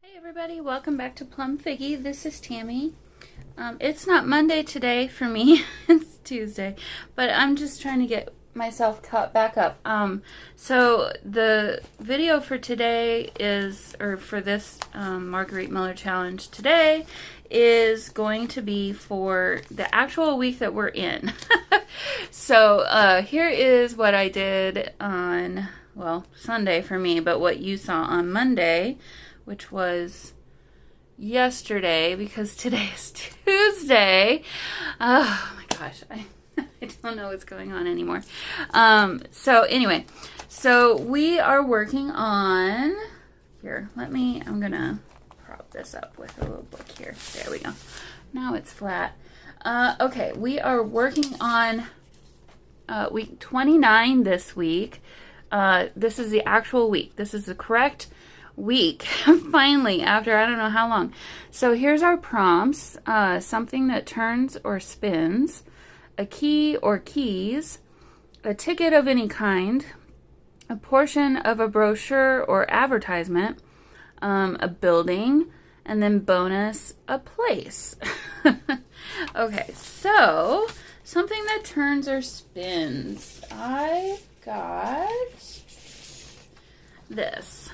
Hey everybody, welcome back to Plum Figgy. This is Tammy. It's not Monday today for me, it's Tuesday, but I'm just trying to get myself caught back up. So the video for today is, or for this Margarete Miller challenge today, is going to be for the actual week that we're in. So here is what I did on, well, Sunday for me, but what you saw on Monday, which was yesterday, because today is Tuesday. Oh my gosh, I don't know what's going on anymore. So anyway, so we are working on, here, I'm gonna prop this up with a little book here. There we go. Now it's flat. Okay, we are working on week 29 this week. This is the actual week. This is the correct week, finally, after I don't know how long. So here's our prompts. Something that turns or spins, a key or keys, a ticket of any kind, a portion of a brochure or advertisement, a building, and then bonus, a place. Okay, so something that turns or spins. I got this.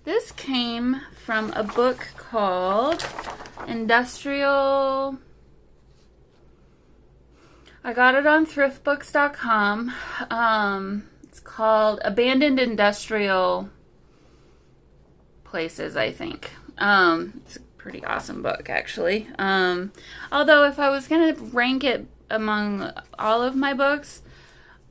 This came from a book called Industrial. I got it on thriftbooks.com. It's called Abandoned Industrial Places, I think. It's a pretty awesome book, actually. Although if I was going to rank it among all of my books,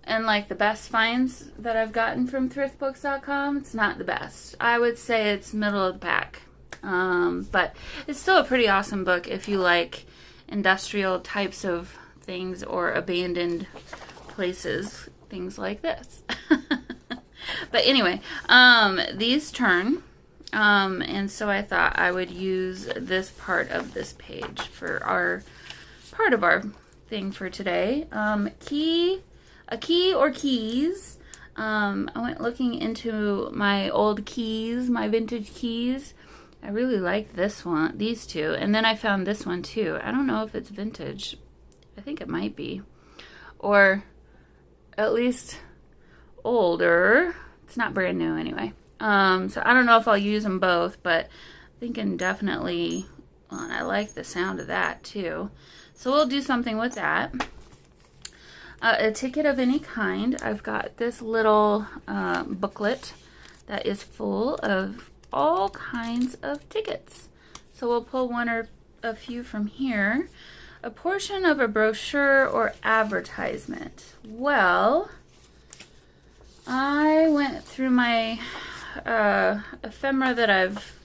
and like the best finds that I've gotten from thriftbooks.com, it's not the best. I would say it's middle of the pack. But it's still a pretty awesome book if you like industrial types of things or abandoned places, things like this. But anyway, these turn. And so I thought I would use this part of this page for our part of our thing for today. A key or keys. I went looking into my old keys, my vintage keys. I really like this one, these two. And then I found this one too. I don't know if it's vintage. I think it might be. Or at least older. It's not brand new anyway. So I don't know if I'll use them both, but thinking definitely, well, and I like the sound of that too. So we'll do something with that. A ticket of any kind. I've got this little booklet that is full of all kinds of tickets. So we'll pull one or a few from here. A portion of a brochure or advertisement. Well, I went through my ephemera that I've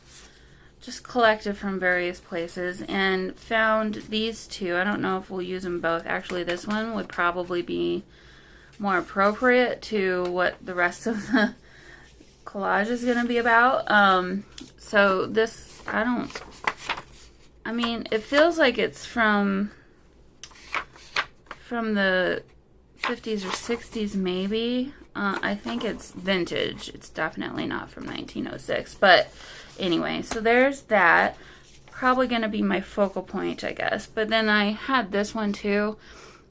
just collected from various places and found these two. I don't know if we'll use them both. Actually, this one would probably be more appropriate to what the rest of the collage is going to be about. So this, I mean, it feels like it's from the 50s or 60s maybe. I think it's vintage. It's definitely not from 1906, but anyway, so there's that. Probably going to be my focal point, I guess. But then I had this one too.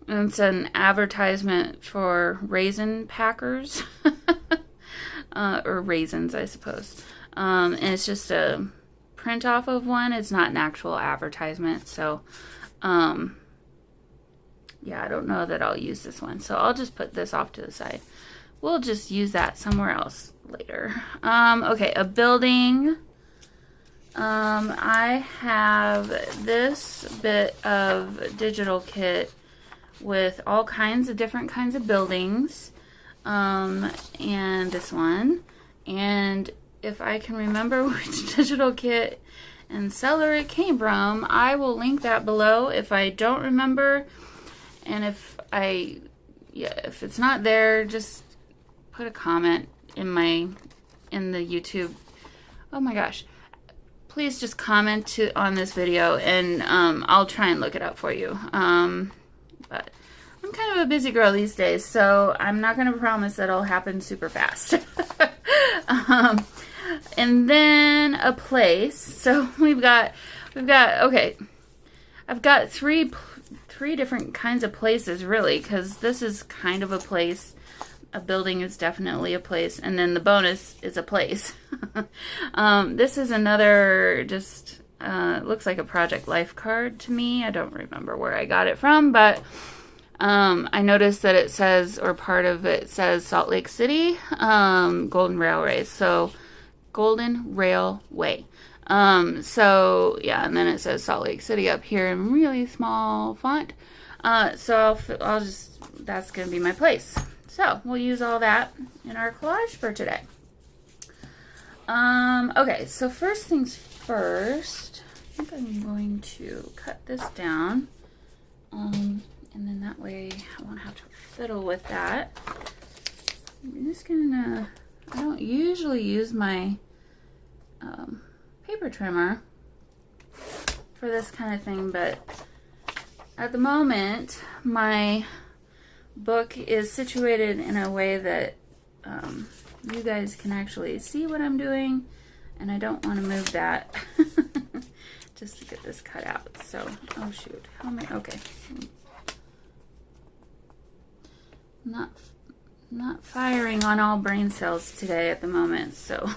And it's an advertisement for raisin packers. Or raisins, I suppose. And it's just a print off of one. It's not an actual advertisement. So, yeah, I don't know that I'll use this one. So I'll just put this off to the side. We'll just use that somewhere else later. Okay, a building. I have this bit of digital kit with all kinds of different kinds of buildings, and this one. And if I can remember which digital kit and seller it came from, I will link that below if I don't remember. And if it's not there, just put a comment in the YouTube. Oh my gosh. Please just comment on this video and I'll try and look it up for you. But I'm kind of a busy girl these days, so I'm not going to promise that it'll happen super fast. And then a place. So we've got, okay. I've got three different kinds of places, really, because this is kind of a place. A building is definitely a place, and then the bonus is a place. This is another, just looks like a Project Life card to me. I don't remember where I got it from, but I noticed that it says, or part of it says Salt Lake City, Golden Railway. So Golden Railway. So yeah, and then it says Salt Lake City up here in really small font. So I'll just, that's going to be my place. So we'll use all that in our collage for today. Okay, so first things first, I think I'm going to cut this down. And then that way I won't have to fiddle with that. I'm just gonna, I don't usually use my paper trimmer for this kind of thing, but at the moment my book is situated in a way that you guys can actually see what I'm doing, and I don't want to move that just to get this cut out. So, oh shoot, how am I, okay. Not firing on all brain cells today at the moment, so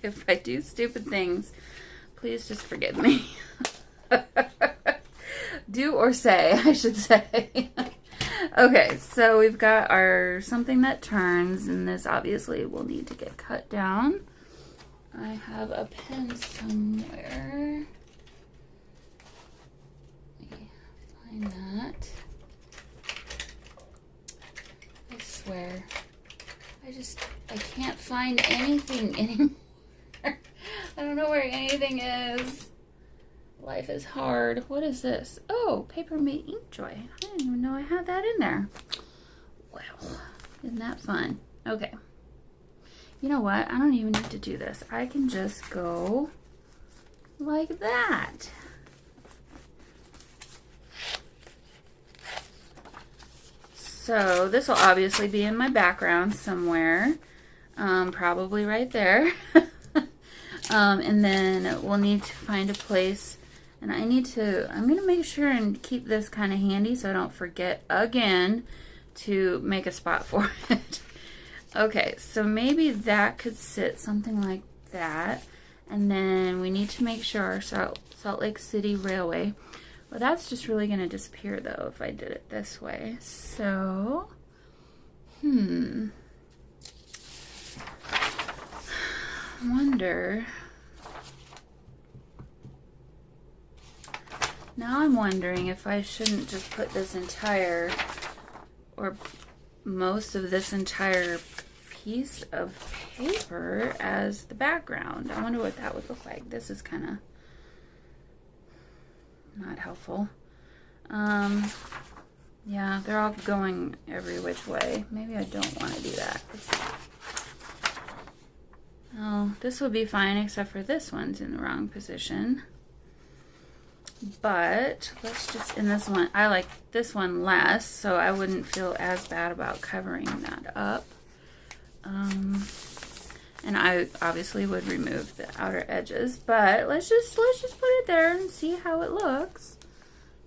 if I do stupid things, please just forgive me. Do or say, I should say. Okay, so we've got our something that turns, and this obviously will need to get cut down. I have a pen somewhere. Let me find that. I swear, I can't find anything anymore. I don't know where anything is. Life is hard. What is this? Oh, Paper Mate Inkjoy. I didn't even know I had that in there. Well, isn't that fun? Okay. You know what? I don't even need to do this. I can just go like that. So this will obviously be in my background somewhere. Probably right there. And then we'll need to find a place, and I'm going to make sure and keep this kind of handy so I don't forget again to make a spot for it. Okay, so maybe that could sit something like that, and then we need to make sure our Salt Lake City Railway, well, that's just really going to disappear though if I did it this way. So, wonder. Now I'm wondering if I shouldn't just put this entire, or most of this entire piece of paper as the background. I wonder what that would look like. This is kind of not helpful. Yeah, they're all going every which way. Maybe I don't want to do that. Oh, this will be fine except for this one's in the wrong position. But let's just, in this one, I like this one less, so I wouldn't feel as bad about covering that up. And I obviously would remove the outer edges, but let's just put it there and see how it looks.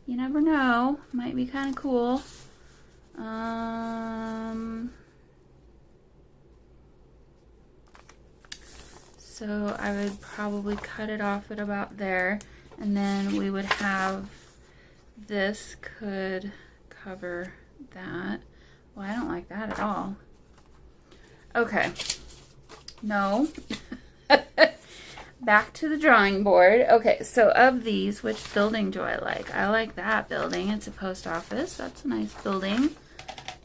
You never know, might be kind of cool. So I would probably cut it off at about there. And then we would have, this could cover that. Well, I don't like that at all. Okay. No. Back to the drawing board. Okay, so of these, which building do I like? I like that building. It's a post office. That's a nice building.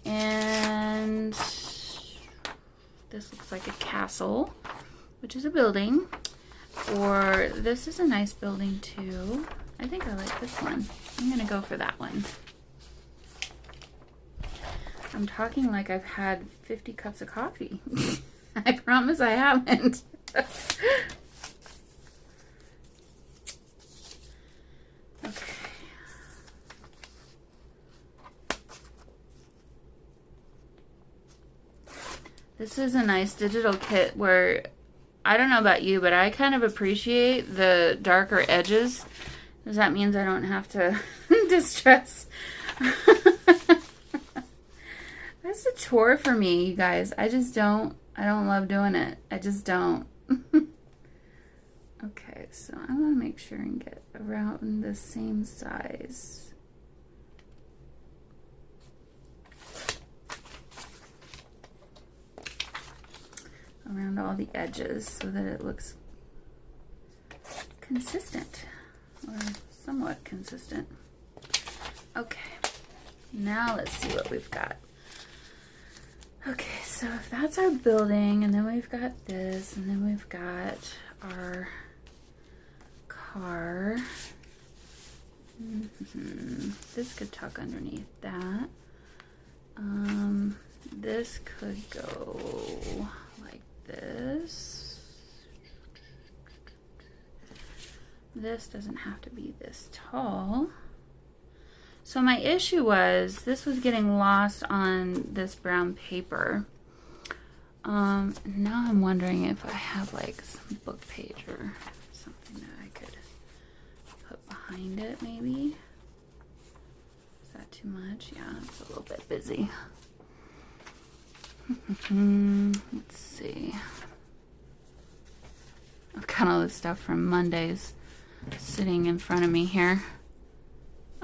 And this looks like a castle, which is a building. Or this is a nice building too. I think I like this one. I'm gonna go for that one. I'm talking like I've had 50 cups of coffee. I promise I haven't. Okay. This is a nice digital kit where I don't know about you, but I kind of appreciate the darker edges, because that means I don't have to distress. That's a chore for me, you guys. I don't love doing it. I just don't. Okay, so I want to make sure and get around the same size. Around all the edges so that it looks consistent, or somewhat consistent. Okay, now let's see what we've got. Okay, so if that's our building, and then we've got this, and then we've got our car. This could tuck underneath that. This could go like this. This doesn't have to be this tall. So my issue was this was getting lost on this brown paper. Now I'm wondering if I have like some book page or something that I could put behind it maybe. Is that too much? Yeah, it's a little bit busy. Let's see. I've got all this stuff from Mondays sitting in front of me here.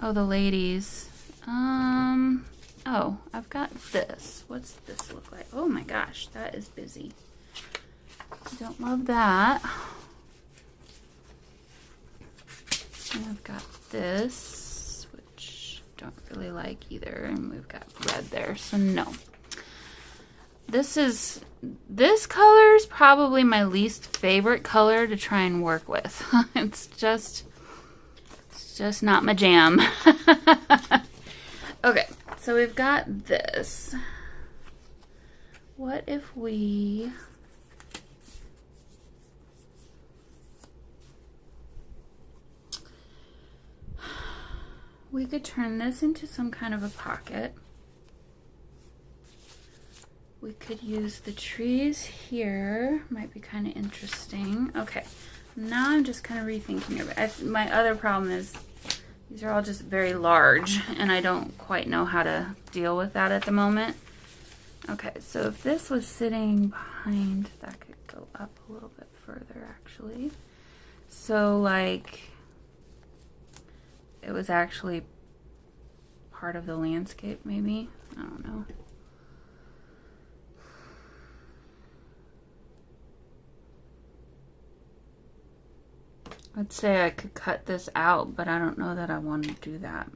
Oh, the ladies. Oh, I've got this. What's this look like? Oh my gosh, that is busy. I don't love that. And I've got this, which I don't really like either. And we've got red there, so no. This color is probably my least favorite color to try and work with. It's just not my jam. Okay, so we've got this. What if we could turn this into some kind of a pocket. We could use the trees here. Might be kind of interesting. Okay, now I'm just kind of rethinking it. My other problem is these are all just very large, and I don't quite know how to deal with that at the moment. Okay, so if this was sitting behind, that could go up a little bit further, actually. So, like, it was actually part of the landscape, maybe? I don't know. I'd say I could cut this out, but I don't know that I want to do that.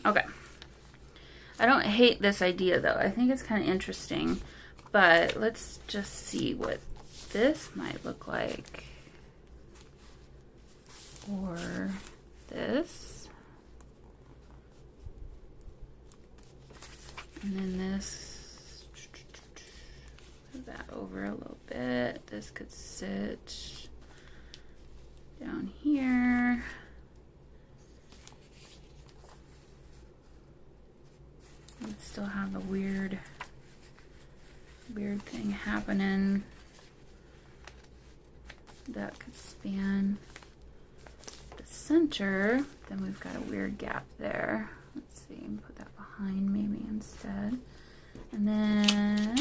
Okay. I don't hate this idea though. I think it's kind of interesting, but let's just see what this might look like. Or this. And then this, move that over a little bit. This could sit down here. And still have a weird thing happening that could span the center. Then we've got a weird gap there. Let's see, and put that behind maybe instead. And then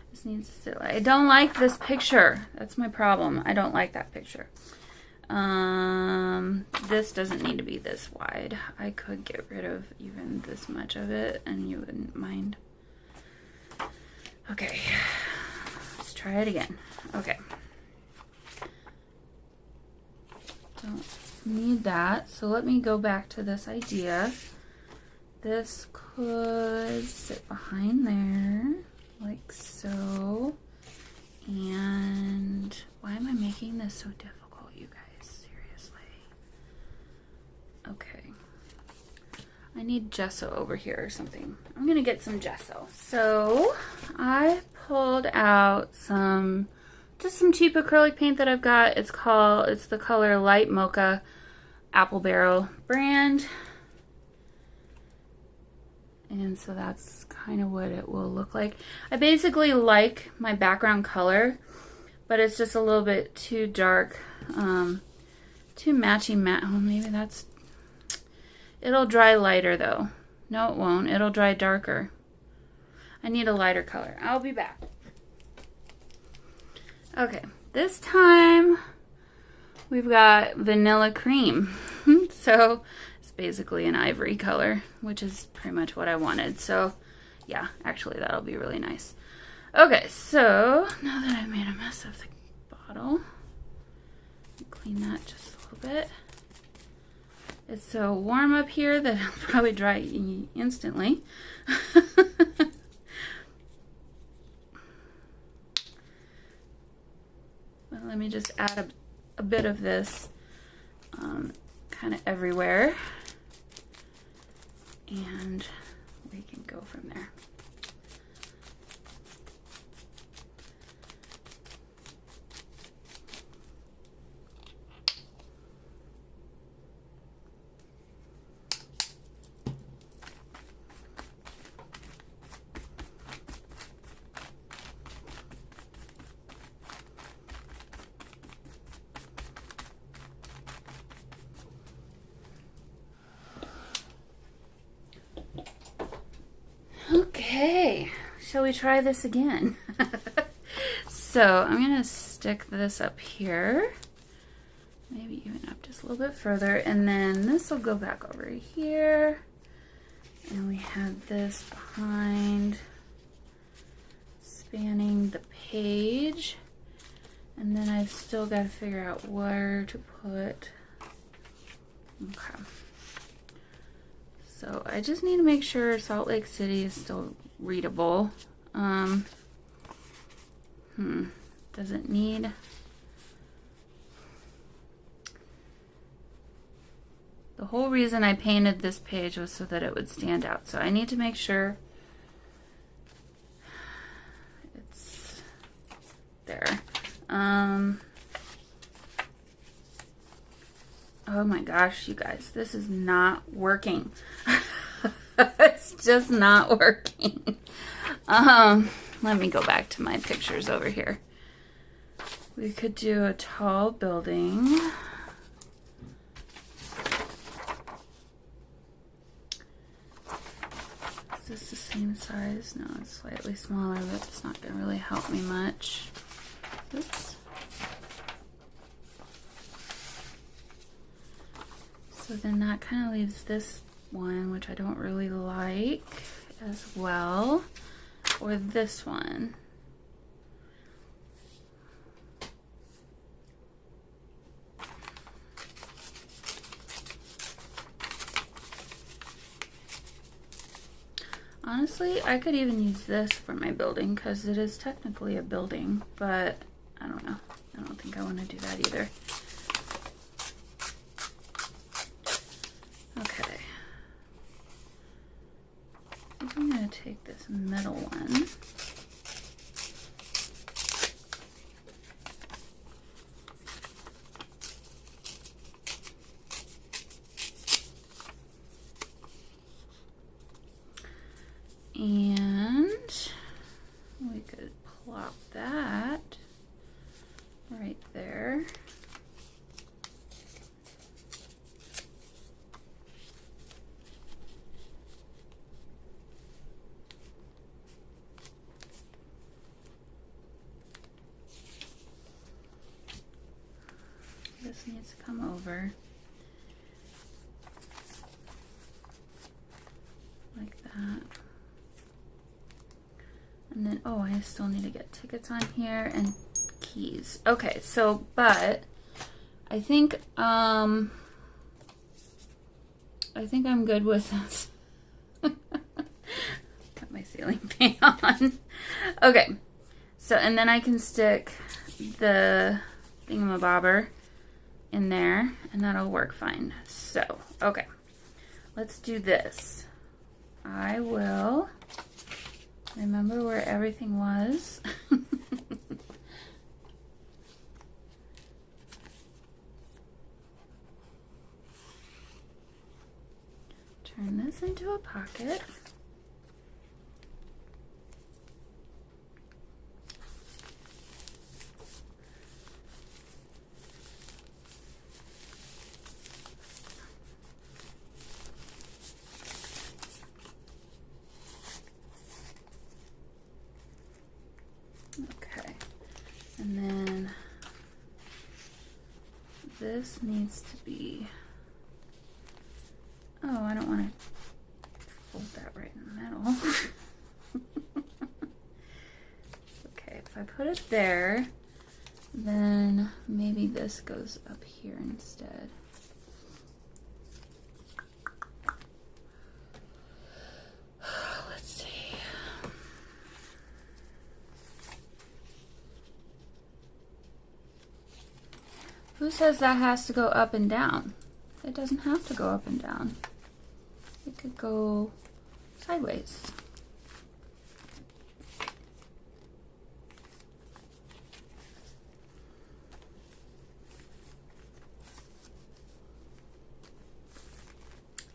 this needs to sit like, I don't like this picture. That's my problem. I don't like that picture. This doesn't need to be this wide. I could get rid of even this much of it and you wouldn't mind. Okay, let's try it again. Okay. Don't need that, so let me go back to this idea. This could sit behind there like so. And why am I making this so difficult, you guys? Seriously. Okay, I need gesso over here or something. I'm gonna get some gesso. So I pulled out just some cheap acrylic paint that I've got. It's the color Light Mocha Apple Barrel brand. And so that's kind of what it will look like. I basically like my background color, but it's just a little bit too dark, too matchy matte. Oh, maybe that's, it'll dry lighter though. No, it won't. It'll dry darker. I need a lighter color. I'll be back. Okay, this time we've got vanilla cream. So it's basically an ivory color, which is pretty much what I wanted. So yeah, actually that'll be really nice. Okay, so now that I've made a mess of the bottle, clean that just a little bit. It's so warm up here that it'll probably dry instantly. But let me just add a bit of this kind of everywhere, and we can go from there. Okay, shall we try this again? So I'm gonna stick this up here, maybe even up just a little bit further, and then this will go back over here, and we have this behind, spanning the page, and then I've still got to figure out where to put. Okay. So I just need to make sure Salt Lake City is still readable. Does it need... The whole reason I painted this page was so that it would stand out. So I need to make sure it's there. Oh my gosh, you guys, this is not working. It's just not working. Let me go back to my pictures over here. We could do a tall building. Is this the same size? No, it's slightly smaller, but it's not going to really help me much. Oops. So then that kind of leaves this one, which I don't really like as well, or this one. Honestly, I could even use this for my building because it is technically a building, but I don't know. I don't think I want to do that either. Okay. I think I'm going to take this middle one. And we could plop that right there. This needs to come over like that. And then, oh, I still need to get tickets on here and keys. Okay, so, but I think I'm good with this. Got my ceiling fan on. Okay, so, and then I can stick the thingamabobber in there, and that'll work fine. So, okay, let's do this. I will remember where everything was. Turn this into a pocket. this needs to be, oh, I don't want to fold that right in the middle. Okay, if I put it there, then maybe this goes up here instead. Let's see. Who says that has to go up and down? It doesn't have to go up and down. It could go sideways.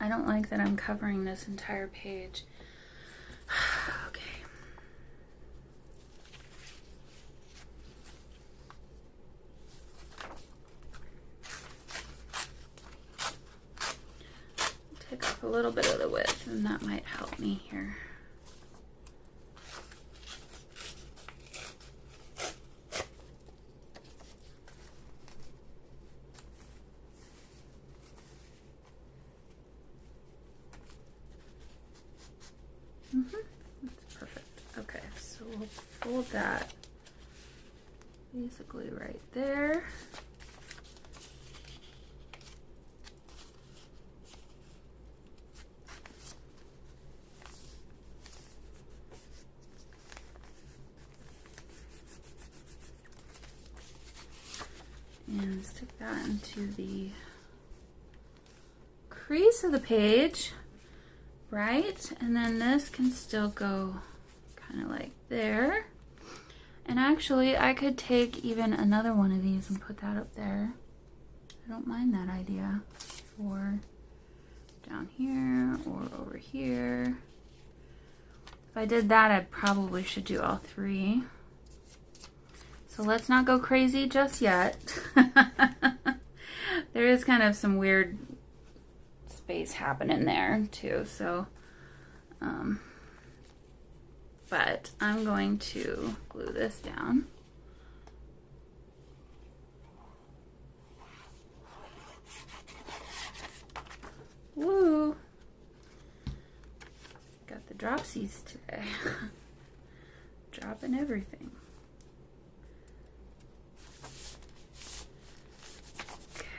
I don't like that I'm covering this entire page. Okay. Take off a little bit of the width, and that might help me here. That's perfect. Okay, so we'll fold that basically right there. And stick that into the crease of the page. Right, and then this can still go kind of like there. And actually, I could take even another one of these and put that up there. I don't mind that idea. Or down here, or over here. If I did that, I probably should do all three. So let's not go crazy just yet. There is kind of some weird space happening there too, so but I'm going to glue this down. Woo! Got the dropsies today. Dropping everything.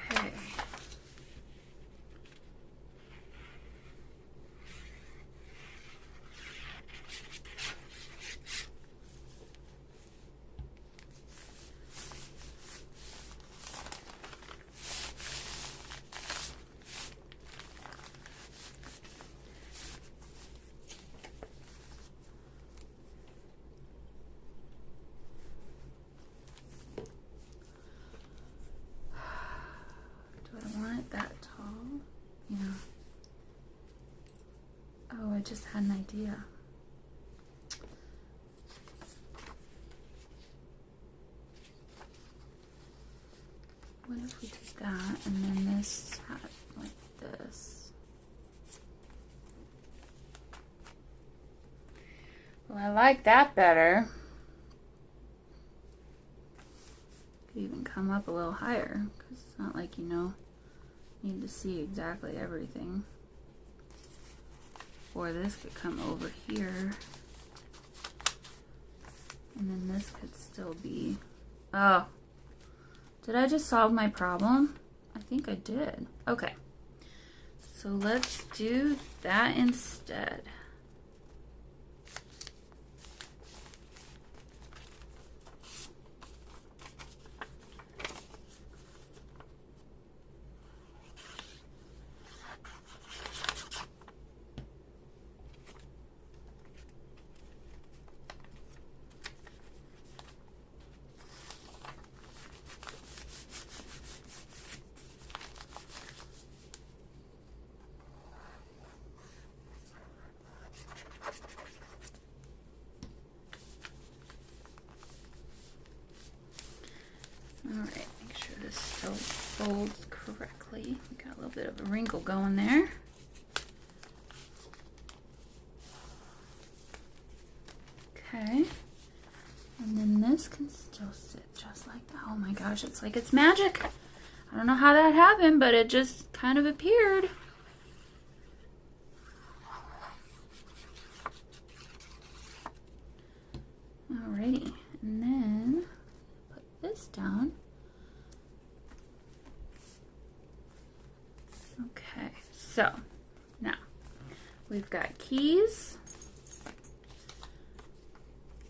Okay. Oh, I just had an idea. What if we did that and then this had like this? Well, I like that better. Could even come up a little higher because it's not like, you know, need to see exactly everything. Or this could come over here. And then this could still be... Oh. Did I just solve my problem? I think I did. Okay. So let's do that instead. Alright, make sure this still folds correctly. We got a little bit of a wrinkle going there. Okay. And then this can still sit just like that. Oh my gosh, it's like it's magic. I don't know how that happened, but it just kind of appeared. Alrighty, and then put this down. Okay, so now we've got keys.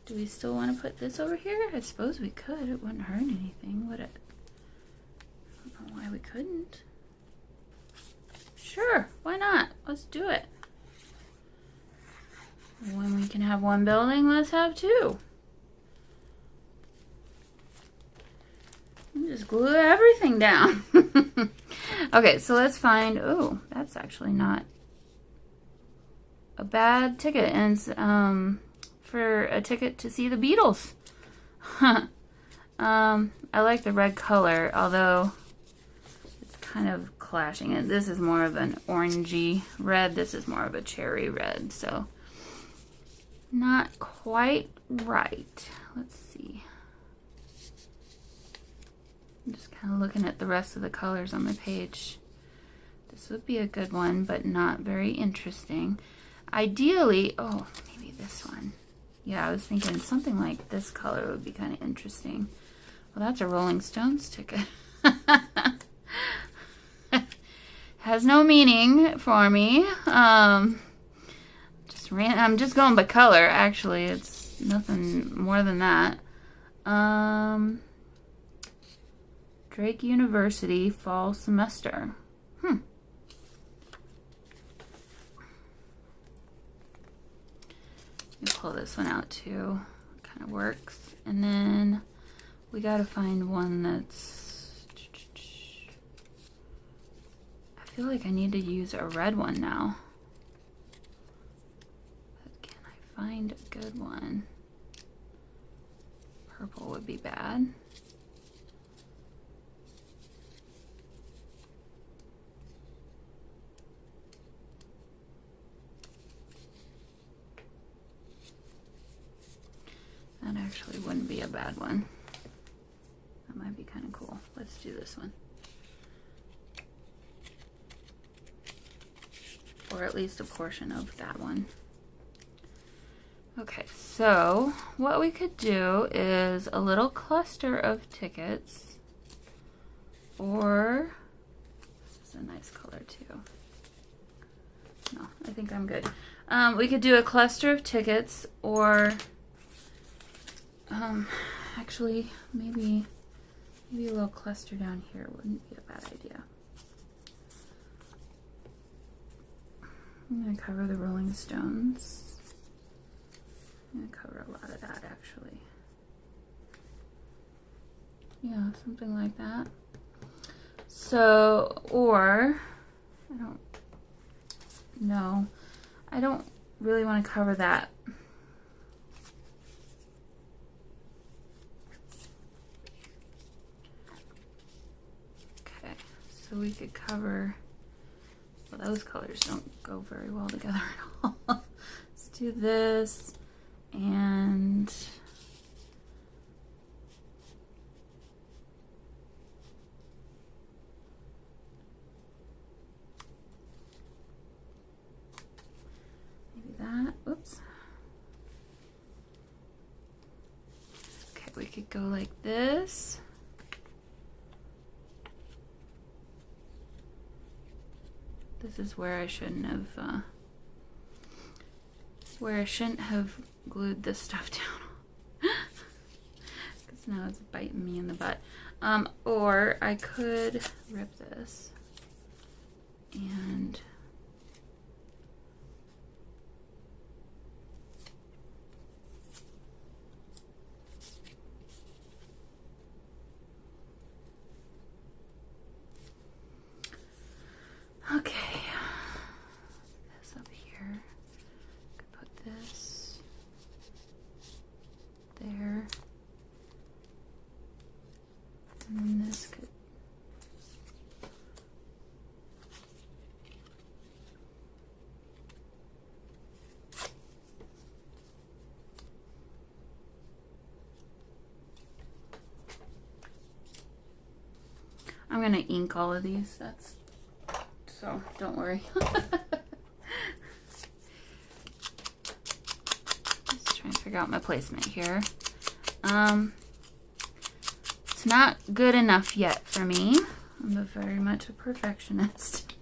Do we still want to put this over here? I suppose we could. It wouldn't hurt anything, would it? I don't know why we couldn't. Sure, why not? Let's do it. When we can have one building, let's have two. And just glue everything down. Okay, so let's find, oh, that's actually not a bad ticket. And for a ticket to see the Beatles. I like the red color, although it's kind of clashing. And this is more of an orangey red. This is more of a cherry red, so not quite right. Let's see. I'm just kind of looking at the rest of the colors on my page. This would be a good one, but not very interesting. Ideally, oh, maybe this one. Yeah, I was thinking something like this color would be kind of interesting. Well, that's a Rolling Stones ticket. Has no meaning for me. I'm just going by color, actually. It's nothing more than that. Drake University fall semester. Pull this one out too. Kind of works. And then we gotta find one that's, I feel like I need to use a red one now. But can I find a good one? Purple would be bad. That actually wouldn't be a bad one. That might be kind of cool. Let's do this one. Or at least a portion of that one. Okay, so what we could do is a little cluster of tickets. Or, this is a nice color too. No, I think I'm good. We could do a cluster of tickets, or actually, maybe a little cluster down here wouldn't be a bad idea. I'm going to cover the Rolling Stones. I'm going to cover a lot of that, actually. Yeah, something like that. So, or, I don't know. I don't really want to cover that. So we could cover, well, those colors don't go very well together at all. Let's do this, and maybe that, oops. Okay, we could go like this. This is where I shouldn't have glued this stuff down. Because now it's biting me in the butt. Or I could rip this and okay. This up here. Could put this there. And then this could going to ink all of these. So don't worry. Just trying to figure out my placement here. It's not good enough yet for me. I'm very much a perfectionist.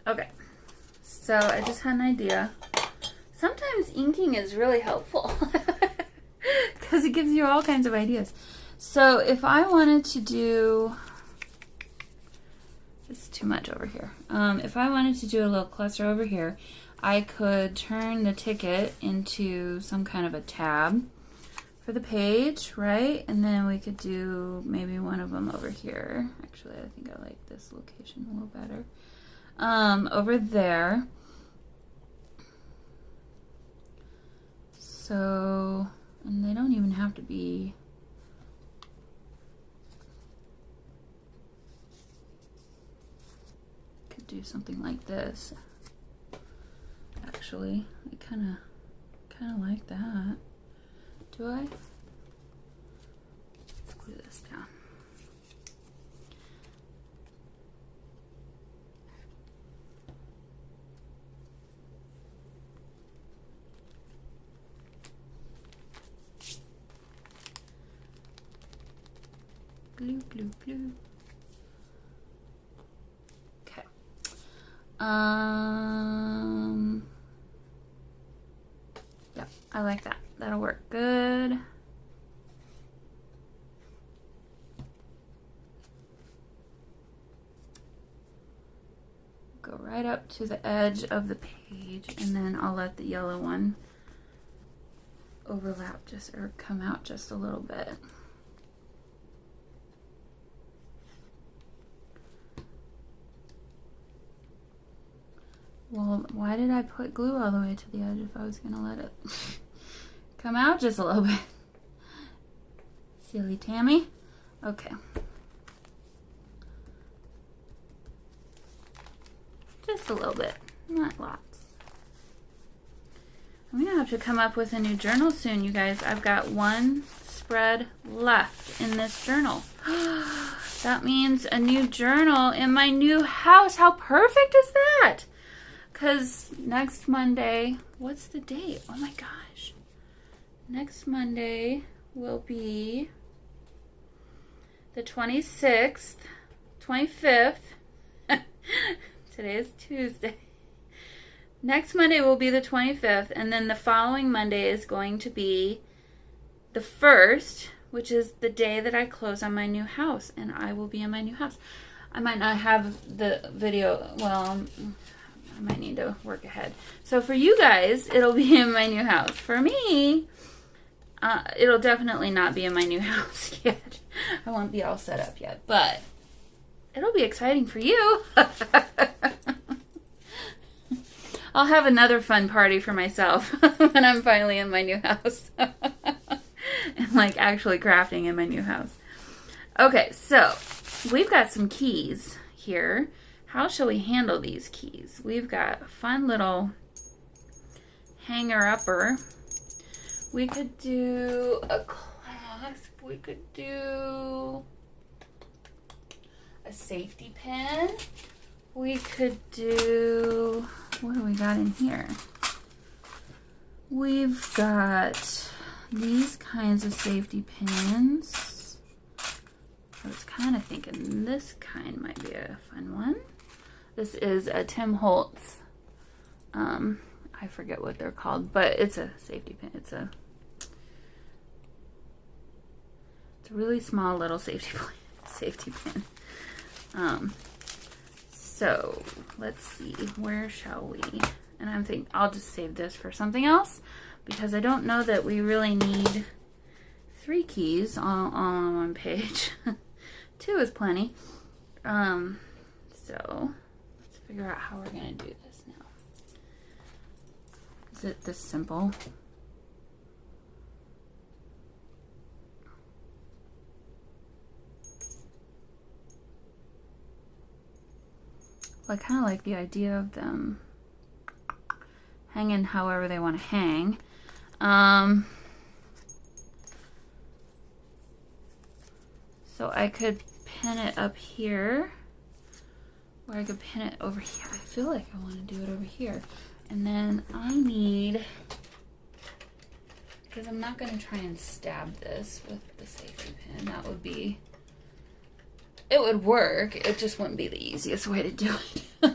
Okay, so I just had an idea. Sometimes inking is really helpful because it gives you all kinds of ideas. So if I wanted to do, this is too much over here. If I wanted to do a little cluster over here, I could turn the ticket into some kind of a tab for the page, right? And then we could do maybe one of them over here. Actually, I think I like this location a little better. Over there. So, and they don't even have to be, could do something like this. Actually, I kind of like that. Do I? Let's glue this down. Glue, glue, glue. Okay. Yep, I like that. That'll work good. Go right up to the edge of the page, and then I'll let the yellow one overlap just, or come out just a little bit. Well, why did I put glue all the way to the edge if I was going to let it come out just a little bit? Silly Tammy. Okay. Just a little bit, not lots. I'm going to have to come up with a new journal soon, you guys. I've got one spread left in this journal. That means a new journal in my new house. How perfect is that? Because next Monday, what's the date? Oh my gosh. Next Monday will be the 26th, 25th. Today is Tuesday. Next Monday will be the 25th, and then the following Monday is going to be the 1st, which is the day that I close on my new house, and I will be in my new house. I might not have the video, well, I might need to work ahead. So for you guys, it'll be in my new house. For me, it'll definitely not be in my new house yet. I won't be all set up yet, but it'll be exciting for you. I'll have another fun party for myself when I'm finally in my new house. And like actually crafting in my new house. Okay, so we've got some keys here. How shall we handle these keys? We've got a fun little hanger-upper. We could do a clasp. We could do a safety pin. We could do, what do we got in here? We've got these kinds of safety pins. I was kind of thinking this kind might be a fun one. This is a Tim Holtz. I forget what they're called, but it's a safety pin. It's a really small little safety pin. So let's see, where shall we? And I'm thinking I'll just save this for something else because I don't know that we really need 3 keys all on one page. 2 is plenty. So let's figure out how we're gonna do this now. Is it this simple? Well, I kind of like the idea of them hanging however they want to hang. So I could pin it up here, or I could pin it over here. I feel like I want to do it over here. And then I need, because I'm not going to try and stab this with the safety pin. That would be, it would work. It just wouldn't be the easiest way to do it.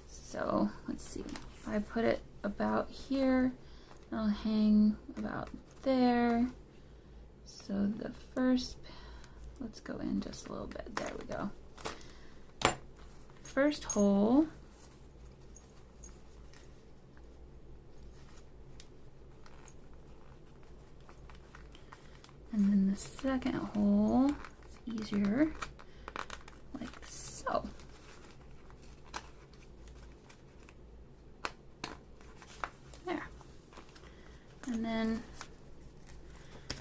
So let's see. If I put it about here, it'll hang about there. So the first, let's go in just a little bit. There we go. First hole. And then the second hole, it's easier, like so. There. And then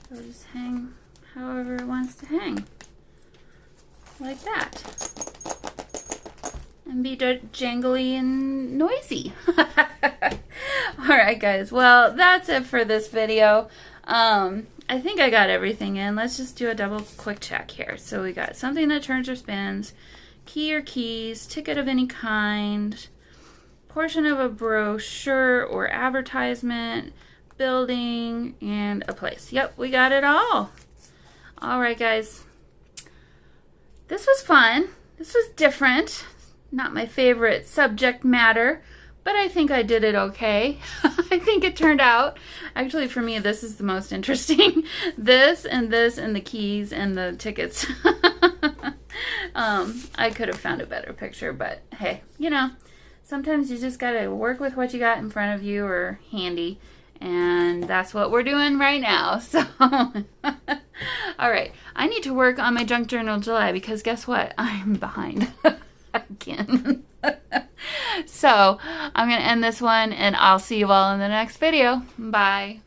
it'll just hang however it wants to hang. Like that. And be jangly and noisy. Alright guys, well that's it for this video. I think I got everything in. Let's just do a double quick check here. So we got something that turns or spins, key or keys, ticket of any kind, portion of a brochure or advertisement, building, and a place. Yep, we got it all. Alright guys, this was fun. This was different. Not my favorite subject matter, but I think I did it okay. I think it turned out. Actually, for me, this is the most interesting. This and the keys and the tickets. I could have found a better picture, but hey, you know, sometimes you just gotta work with what you got in front of you or handy, and that's what we're doing right now. So, all right, I need to work on my junk journal July because guess what? I'm behind again. So I'm going to end this one, and I'll see you all in the next video. Bye.